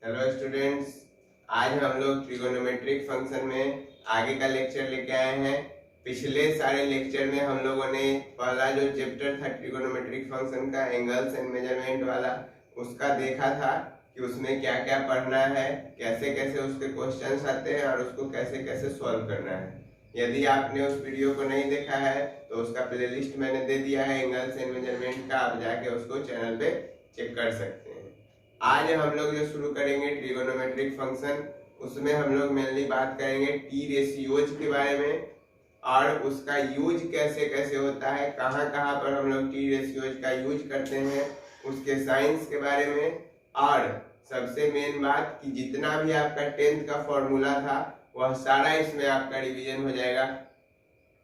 Hello students, आज हम लोग ट्रिगोनोमेट्रिक फंक्शन में आगे का लेक्चर लेके आए हैं। पिछले सारे लेक्चर में हम लोगों ने पहला जो चैप्टर था ट्रिगोनोमेट्रिक फंक्शन का एंगल्स एंड मेजरमेंट वाला, उसका देखा था कि उसमें क्या क्या पढ़ना है, कैसे कैसे उसके क्वेश्चंस आते हैं और उसको कैसे कैसे सॉल्व करना है। यदि आपने उस वीडियो को नहीं देखा है तो उसका प्लेलिस्ट मैंने दे दिया है एंगल्स एंड मेजरमेंट का, आप जाके उसको चैनल पे चेक कर सकते हैं। आज हम लोग जो शुरू करेंगे ट्रिगोनोमेट्रिक फंक्शन, उसमें हम लोग मेनली बात करेंगे टी रेशियोज के बारे में और उसका यूज कैसे कैसे होता है, कहाँ कहाँ पर हम लोग टी रेशियोज का यूज करते हैं, उसके साइंस के बारे में। और सबसे मेन बात कि जितना भी आपका 10th का फॉर्मूला था वह सारा इसमें आपका रिवीजन हो जाएगा।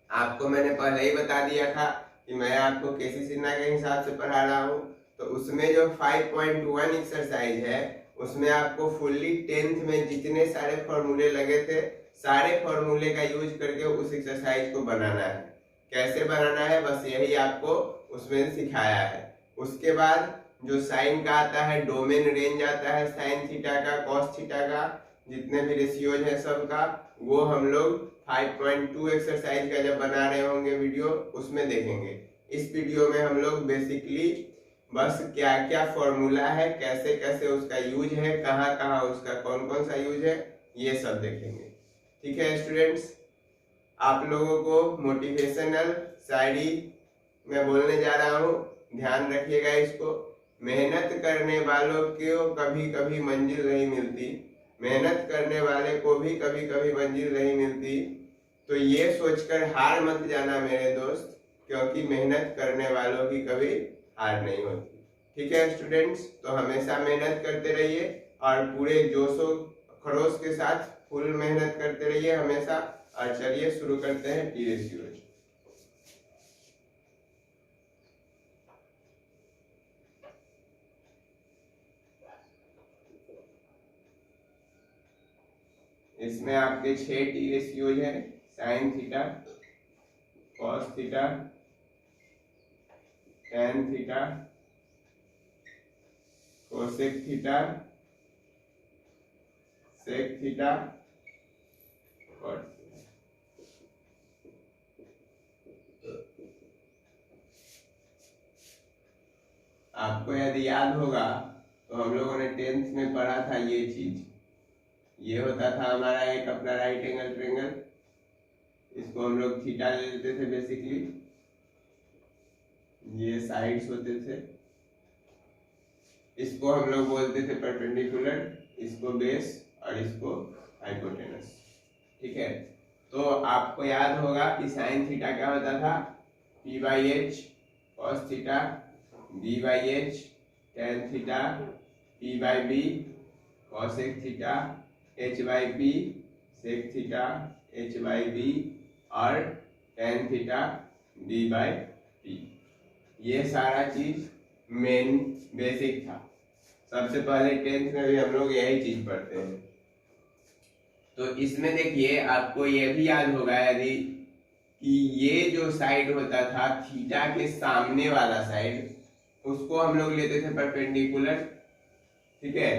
आपको मैंने पहले ही बता दिया था कि मैं आपको केसी सिन्हा के हिसाब से पढ़ा रहा हूँ, तो उसमें जो 5.1 एक्सरसाइज है उसमें आपको फुल्ली 10th में जितने सारे फॉर्मूले लगे थे सारे फॉर्मूले का यूज करके उस एक्सरसाइज को बनाना है। कैसे बनाना है बस यही आपको उसमें सिखाया है। उसके बाद जो साइन का आता है, डोमेन रेंज आता है साइन थीटा का, कॉस थीटा का, जितने भी रेशियोज है सबका, वो हम लोग 5.2 एक्सरसाइज का जब बना रहे होंगे वीडियो उसमें देखेंगे। इस वीडियो में हम लोग बेसिकली बस क्या क्या फॉर्मूला है, कैसे कैसे उसका यूज है, कहाँ कहाँ उसका कौन कौन सा यूज है, ये सब देखेंगे। ठीक है स्टूडेंट्स, आप लोगों को मोटिवेशनल शायरी मैं बोलने जा रहा हूँ, ध्यान रखिएगा इसको। मेहनत करने वालों को कभी कभी मंजिल नहीं मिलती, मेहनत करने वाले को भी कभी कभी मंजिल नहीं मिलती, तो ये सोचकर हार मत जाना मेरे दोस्त, क्योंकि मेहनत करने वालों की कभी हार नहीं होती। ठीक है स्टूडेंट्स, तो हमेशा मेहनत करते रहिए और पूरे जोशो खरोश के साथ फुल मेहनत करते रहिए हमेशा। और चलिए शुरू करते हैं टी रेशियोज। इसमें आपके 6 टी रेशियोज है, sine theta, cos theta, tan theta, cosec theta, sec theta और आपको यदि याद होगा तो हम लोगों ने 10th में पढ़ा था ये चीज। ये होता था हमारा एक अपना राइट एंगल ट्रायंगल, इसको हम लोग थीटा ले लेते थे बेसिकली। ये साइड्स होते थे, इसको हम लोग बोलते थे परपेंडिकुलर, इसको बेस और इसको हाइपोटेनस। ठीक है, तो आपको याद होगा कि साइन थीटा क्या होता था, p/h cos theta, b/h tan theta, p/b cosec theta, h/p sec theta, h/b और tan थीटा b/p। ये सारा चीज मेन बेसिक था। सबसे पहले 10th में भी हम लोग यही चीज पढ़ते हैं। तो इसमें देखिए आपको ये भी याद होगा यदि कि ये जो साइड होता था थीटा के सामने वाला साइड, उसको हम लोग लेते थे परपेंडिकुलर। ठीक है,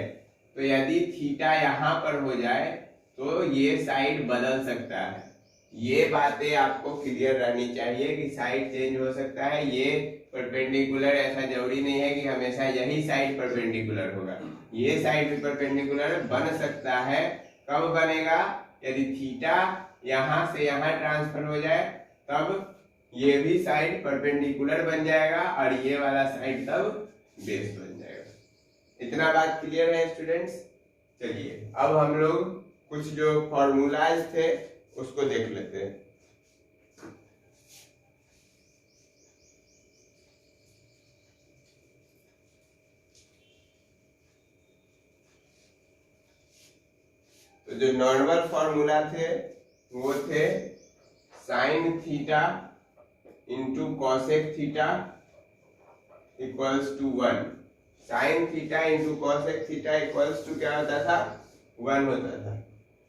तो यदि थीटा यहाँ पर हो जाए तो ये साइड बदल सकता है। ये बातें आपको क्लियर रहनी चाहिए कि साइड चेंज हो सकता है। ये परपेंडिकुलर ऐसा जरूरी नहीं है कि हमेशा यही साइड परपेंडिकुलर होगा, ये साइड भी परपेंडिकुलर बन सकता है। कब बनेगा, यदि थीटा यहाँ से यहाँ ट्रांसफर हो जाए तब ये भी साइड परपेंडिकुलर बन जाएगा और ये वाला साइड तब बेस बन जाएगा। इतना बात क्लियर है स्टूडेंट्स। चलिए अब हम लोग कुछ जो फॉर्मूलाज थे उसको देख लेते हैं। तो जो नॉर्मल फॉर्मूला थे वो थे sine theta into cosec theta equals to 1। Sine theta into cosec theta equals to क्या होता था, 1 होता था।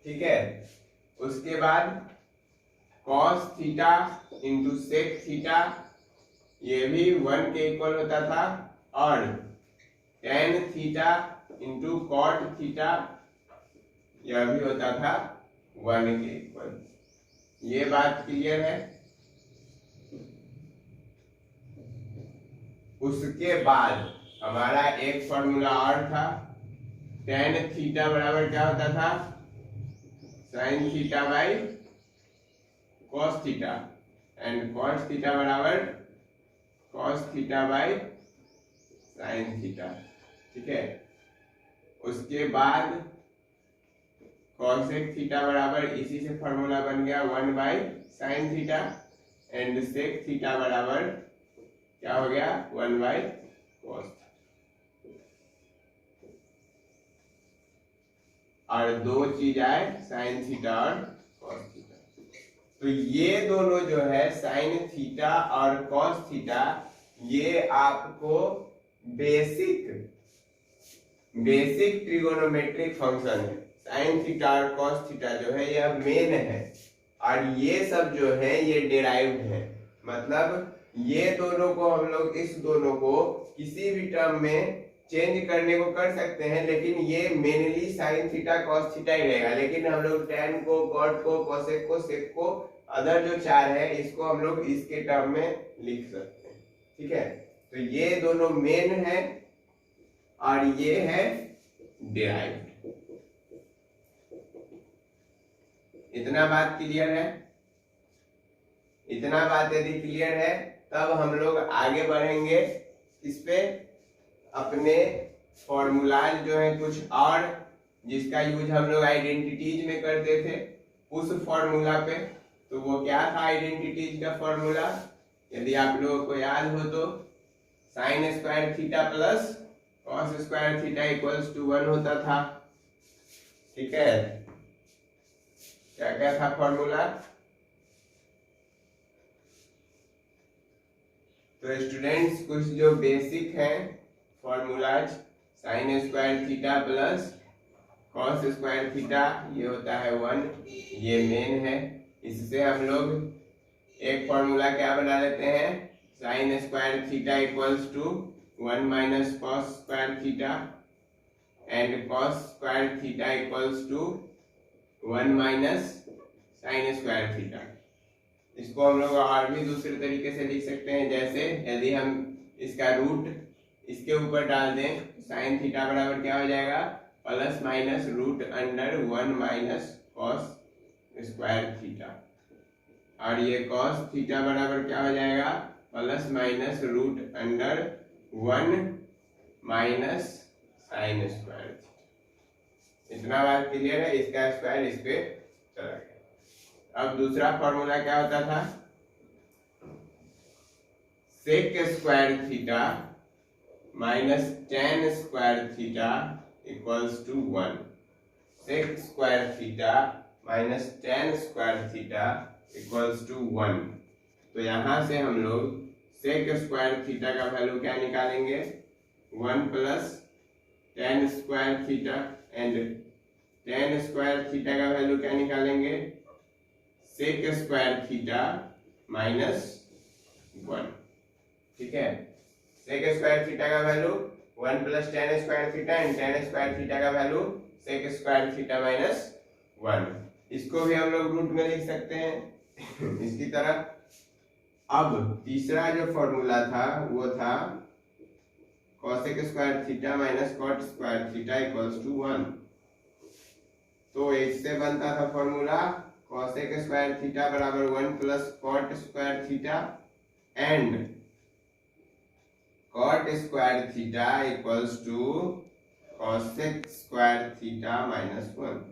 ठीक है, उसके बाद cos theta into sec theta, ये भी 1 के इक्वल होता था। और tan theta into cot theta, यह भी होता था 1 के इक्वल। ये बात क्लियर है। उसके बाद हमारा एक फॉर्मूला और था, टेन थीटा बराबर क्या होता था, sine theta by cos theta, and cos theta बराबर cos theta by sine theta. ठीक है। उसके बाद कॉसेक थीटा बराबर, इसी से फॉर्मूला बन गया 1 by sine theta, and sec theta बराबर क्या हो गया 1 बाई कॉस। और दो चीज आए, साइन थीटा और कॉस थीटा। तो ये दोनों जो है साइन थीटा और कॉस थीटा, ये आपको बेसिक ट्रिगोनोमेट्रिक फंक्शन है। साइन थीटा और कॉस थीटा जो है यह मेन है, और ये सब जो है ये डेराइव्ड है। मतलब ये दोनों को हम लोग, इस दोनों को किसी भी टर्म में चेंज करने को कर सकते हैं, लेकिन ये mainly sine theta cos theta ही रहेगा। लेकिन हम लोग टैन को, कॉट को, कोसेक को, सेक को, अदर जो चार है इसको हम लोग इसके टर्म में लिख सकते हैं। ठीक है। तो ये दोनों मेन है और ये है डिराइव्ड। इतना बात क्लियर है। इतना बात यदि क्लियर है तब हम लोग आगे बढ़ेंगे इस पे, अपने फॉर्मूलाज जो है कुछ और, जिसका यूज हम लोग आइडेंटिटीज में करते थे, उस फॉर्मूला पे। तो वो क्या था आइडेंटिटीज का फॉर्मूला, यदि आप लोगों को याद हो तो sine square theta plus cos square theta equals to 1 होता था। ठीक है। क्या क्या था फॉर्मूला? तो स्टूडेंट्स कुछ जो बेसिक है formulas, sign square theta plus cos square theta, ये होता है 1, ये मेन है। इससे हम लोग एक फॉर्मूला क्या बना लेते हैं, sine square theta equals to 1 minus cos square theta, and cos square theta equals to 1 minus sine square theta. इसको हम लोग और भी दूसरे तरीके से लिख सकते हैं, जैसे यदि हम इसका रूट इसके ऊपर डाल दें, साइन थीटा बराबर क्या हो जाएगा, plus minus root under 1 minus cos square theta, और ये कॉस थीटा बराबर क्या हो जाएगा, plus minus root under 1 minus sine square theta. इतना बात क्लियर है। इसका स्क्वायर इस पे चला गया। अब दूसरा फॉर्मूला क्या होता था, sec square theta minus tan square theta equals to 1। Sec square theta minus tan square theta equals to 1। तो यहां से हम लोग सेक स्क्वायर थीटा का वैल्यू क्या निकालेंगे, 1 plus tan square theta, and tan square theta का वैल्यू क्या निकालेंगे, सेक स्क्वायर थीटा माइनस 1। ठीक है। सेक स्क्वायर थीटा का value 1 plus tan square theta, and tan square theta का value sec square theta minus 1। इसको भी हम लोग रूट में लिख सकते हैं इसकी तरह। अब तीसरा जो फॉर्मूला था वो था cosec square theta minus cot square theta equals to 1। तो इससे बनता था फॉर्मूला कॉसेक स्क्वायर थीटा बराबर 1 plus cot square theta, and cot square theta equals to cosec square theta minus 1।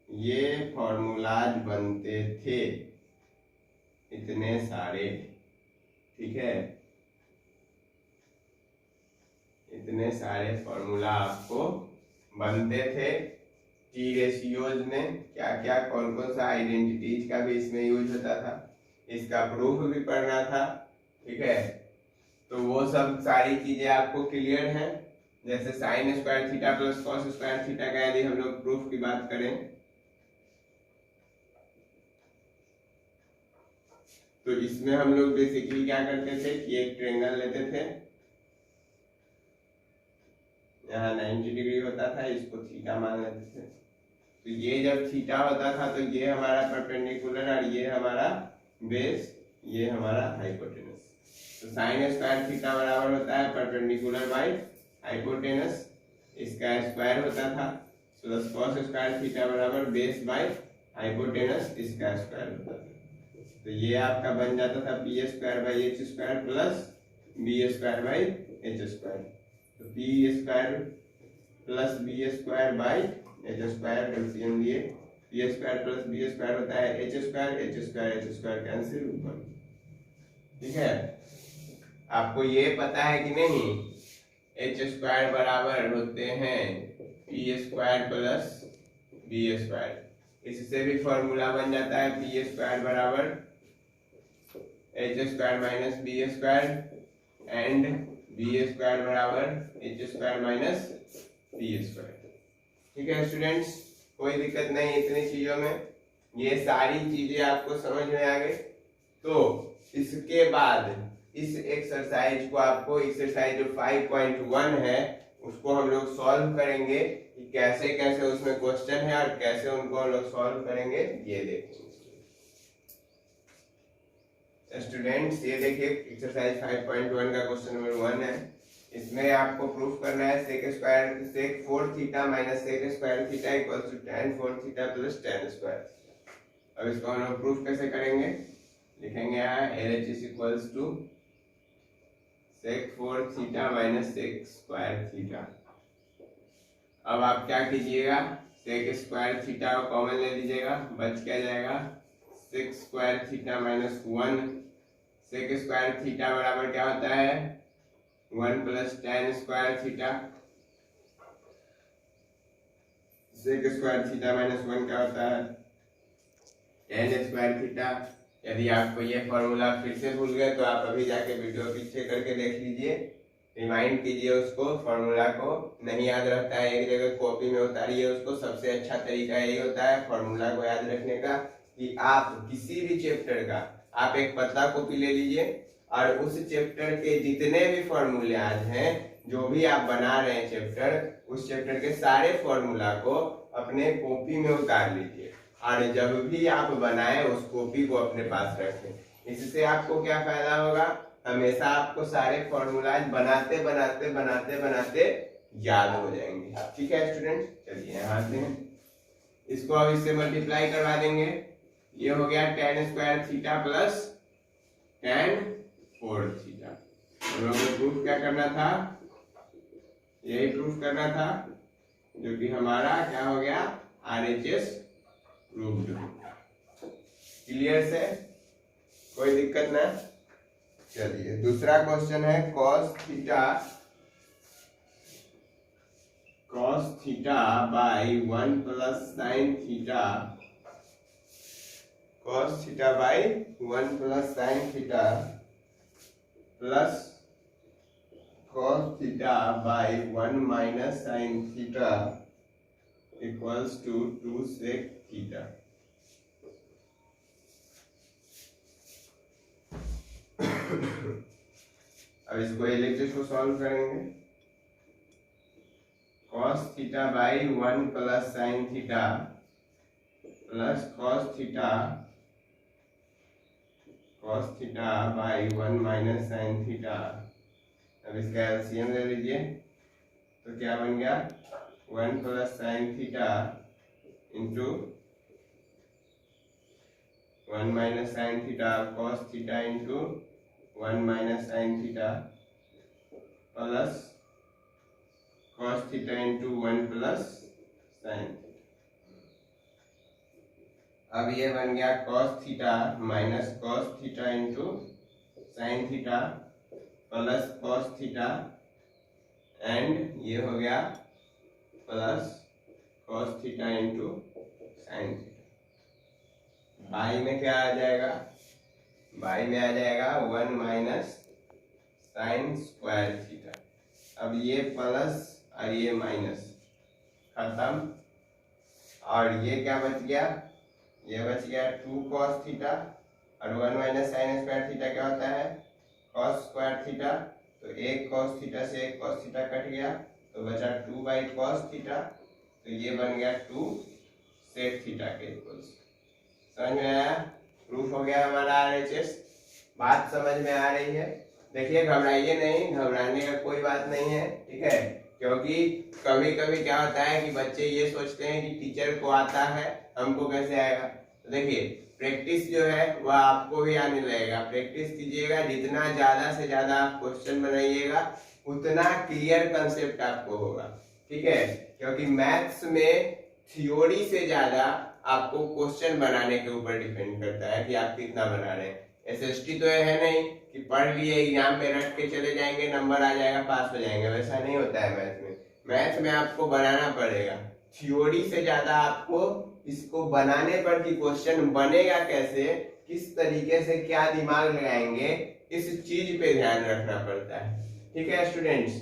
ये फॉर्मूलाज बनते थे इतने सारे। ठीक है। इतने सारे फॉर्मूला आपको बनते थे। टी रेशियोज में क्या क्या, कौन कौन सा आइडेंटिटीज का भी इसमें यूज होता था, इसका प्रूफ भी पढ़ना था। ठीक है। तो वो सब सारी चीजें आपको क्लियर हैं। जैसे sign square theta plus cos square theta का यदि हम लोग प्रूफ की बात करें, तो इसमें हम लोग बेसिकली क्या करते थे कि एक ट्रायंगल लेते थे, यहाँ 90 डिग्री होता था, इसको थीटा मान लेते थे। तो ये जब थीटा होता था तो ये हमारा परपेंडिकुलर और ये हमारा बेस, ये हमारा हाइपोटेनस। तो साइन स्क्वायर थीटा बराबर होता है परपेंडिकुलर बाई हाइपोटेनस, इसका स्क्वायर होता था, प्लस कॉस स्क्वायर थीटा बराबर बेस बाई हाइपोटेनस, इसका स्क्वायर होता था। तो ये आपका बन जाता था P square by H square plus B square by H square. तो P square plus B square by H square LCM लिए, P square plus B square होता है H square, H square cancel ऊपर। ठीक है, आपको ये पता है कि नहीं, एच स्क्वायर बराबर होते हैं P square plus B square. इससे भी फॉर्मूला बन जाता है पी स्क्वायर बराबर H square minus B square and B square बराबर H square minus B square. ठीक है स्टूडेंट्स, कोई दिक्कत नहीं इतनी चीजों में, ये सारी चीजें आपको समझ में आ गई। तो इसके बाद इस एक्सरसाइज को आपको, एक्सरसाइज जो 5.1 है उसको हम लोग सॉल्व करेंगे कि कैसे कैसे उसमें क्वेश्चन है और कैसे उनको हम लोग सॉल्व करेंगे, ये देखेंगे स्टूडेंट्स। ये देखिए एक्सरसाइज 5.1 का क्वेश्चन नंबर 1 है। इसमें आपको प्रूफ करना है sec 4 theta minus sec square theta equal to tan 4 theta plus tan square. अब इसको हम लोग प्रूफ कैसे करेंगे, लिखेंगे यहाँ LH is equals to sec 4 theta minus sec square theta. अब आप क्या कीजिएगा, सेक स्क्वायर थीटा को कॉमन ले लीजिएगा, बच क्या जाएगा sec square theta minus 1। Sec square theta बराबर क्या होता है 1 plus tan square theta. Sec square theta minus 1 क्या होता है tan स्क्वायर थीटा। यदि आपको ये फॉर्मूला फिर से भूल गए तो आप अभी जाके वीडियो पीछे करके देख लीजिए, रिमाइंड कीजिए उसको, फॉर्मूला को नहीं याद रहता है एक जगह कॉपी में उतारिए उसको। सबसे अच्छा तरीका यही होता है फॉर्मूला को याद रखने का कि आप किसी भी चैप्टर का आप एक पतला कॉपी ले लीजिए और उस चैप्टर के जितने भी फॉर्मूले आज हैं, जो भी आप बना रहे हैं चैप्टर, उस चैप्टर के सारे फॉर्मूला को अपने कॉपी में उतार लीजिए और जब भी आप बनाएं उस कॉपी को अपने पास रखें। इससे आपको क्या फायदा होगा, हमेशा आपको सारे फॉर्मूलाज बनाते बनाते बनाते बनाते याद हो जाएंगे। ठीक है स्टूडेंट, चलिए यहाँ से इसको अब इससे मल्टीप्लाई करवा देंगे। ये हो गया tan square theta plus tan 4 theta. हम लोगों को प्रूफ क्या करना था, यही प्रूफ करना था, जो कि हमारा क्या हो गया RHS प्रूव्ड। क्लियर से, कोई दिक्कत ना। चलिए दूसरा क्वेश्चन है cos theta by 1 plus sine theta, cos theta by 1 plus sine theta plus cos theta by 1 minus sine theta equals to 2 sec theta. अब इसको LHS को सॉल्व करेंगे। cos theta by 1 plus sine theta plus cos theta by 1 minus sine theta. अब इसका LCM ले लीजिए, तो क्या बन गया 1 plus sine theta into 1 minus sine theta cos theta into 1 minus sine theta plus cos theta into 1 plus sign. अब ये बन गया cos theta minus cos theta into sine theta plus cos theta and ये हो गया plus cos theta into sine theta. By में क्या आ जाएगा, बाई में आ जाएगा 1 माइनस साइन स्क्वायर थीटा। अब ये प्लस और ये माइनस खत्म, और ये क्या बच गया, ये बच गया 2 cos थीटा और 1 माइनस साइन स्क्वायर थीटा क्या होता है cos स्क्वायर थीटा। तो एक cos थीटा से एक cos थीटा कट गया, तो बचा 2/cos थीटा, तो ये बन गया 2 sec थीटा के इक्वल्स। समझ में आया? प्रूफ हो गया हमारा RHS। बात समझ में आ रही है? देखिए घबराइए नहीं, घबराने का कोई बात नहीं है, ठीक है, क्योंकि कभी कभी क्या होता है कि बच्चे ये सोचते हैं कि टीचर को आता है हमको कैसे आएगा। तो देखिए प्रैक्टिस जो है वह आपको भी आने लगेगा। प्रैक्टिस कीजिएगा, जितना ज्यादा से ज्यादा आप क्वेश्चन बनाइएगा उतना क्लियर कंसेप्ट आपको होगा, ठीक है, क्योंकि मैथ्स में थ्योरी से ज्यादा आपको क्वेश्चन बनाने के ऊपर डिपेंड करता है कि आप कितना बना रहे हैं। SST तो है नहीं कि पढ़ लिए एग्जाम में रट के चले जाएंगे, नंबर आ जाएगा, पास हो जाएंगे, वैसा नहीं होता है मैथ में। मैथ में आपको बनाना पड़ेगा, थ्योरी से ज्यादा आपको इसको बनाने पर कि क्वेश्चन बनेगा कैसे, किस तरीके से क्या दिमाग लगाएंगे, इस चीज पे ध्यान रखना पड़ता है, ठीक है स्टूडेंट्स।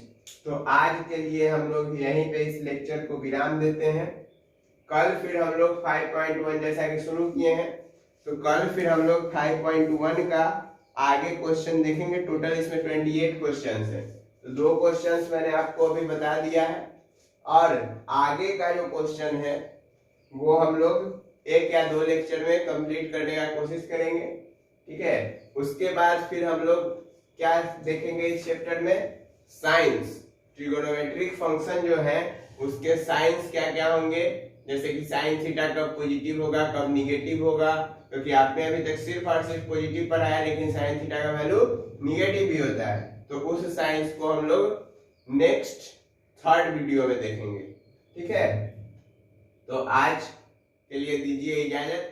तो आज के लिए हम लोग यहीं पे इस लेक्चर को विराम देते हैं। कल फिर हम लोग 5.1 जैसा कि शुरू किए हैं, तो कल फिर हम लोग 5.1 का आगे क्वेश्चन देखेंगे। टोटल इसमें 28 क्वेश्चंस है, तो 2 क्वेश्चंस मैंने आपको अभी बता दिया है, और आगे का जो क्वेश्चन है वो हम लोग 1 या 2 लेक्चर में कंप्लीट करने का कोशिश करेंगे, ठीक है। उसके बाद फिर हम लोग क्या देखेंगे इस चैप्टर में, साइंस, ट्रिगोनोमेट्रिक फंक्शन जो है उसके साइंस क्या क्या होंगे, जैसे कि साइन थीटा कब पॉजिटिव होगा, कब निगेटिव होगा, क्योंकि आपने अभी तक सिर्फ और सिर्फ पॉजिटिव पढ़ा है, लेकिन साइन थीटा का वैल्यू निगेटिव भी होता है। तो उस साइंस को हम लोग नेक्स्ट 3rd वीडियो में देखेंगे, ठीक है। तो आज के लिए दीजिए इजाजत।